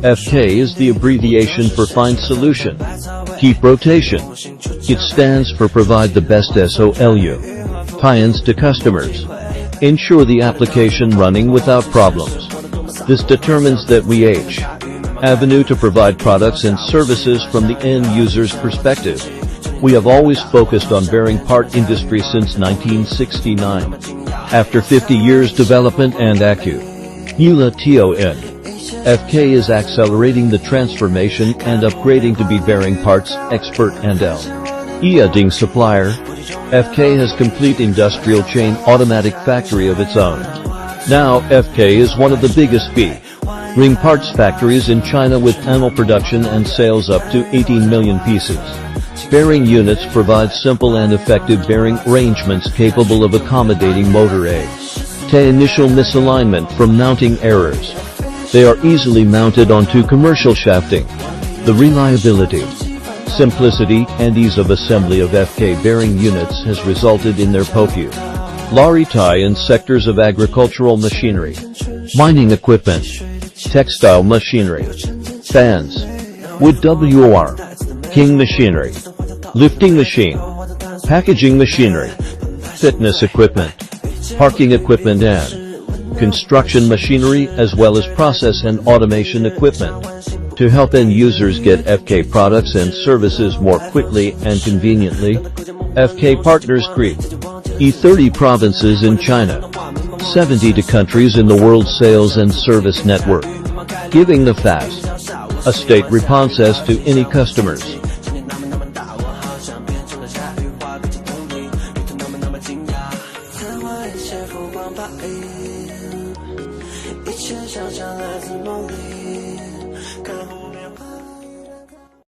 FK is the abbreviation for Find Solution. Keep Rotation. It stands for Provide the Best SOLU. Tie-ins to customers. Ensure the application running without problems. This determines that we Avenue to provide products and services from the end user's perspective. We have always focused on bearing part industry since 1969. After 50 years development and FK is accelerating the transformation and upgrading to be bearing parts expert and leading supplier. FK has complete industrial chain automatic factory of its own. Now FK is one of the biggest ring parts factories in China with annual production and sales up to 18 million pieces. Bearing units provide simple and effective bearing arrangements capable of accommodating motor to initial misalignment from mounting errors. They are easily mounted onto commercial shafting. The reliability, simplicity, and ease of assembly of FK bearing units has resulted in their popularity in sectors of agricultural machinery, mining equipment, textile machinery, fans, wood WOR, king machinery, lifting machine, packaging machinery, fitness equipment, parking equipment and construction machinery, as well as process and automation equipment, to help end users get FK products and services more quickly and conveniently. FK partners create 30 provinces in China, 70 countries in the world sales and service network, giving the fast state responses to any customers.一切想象来自梦里，看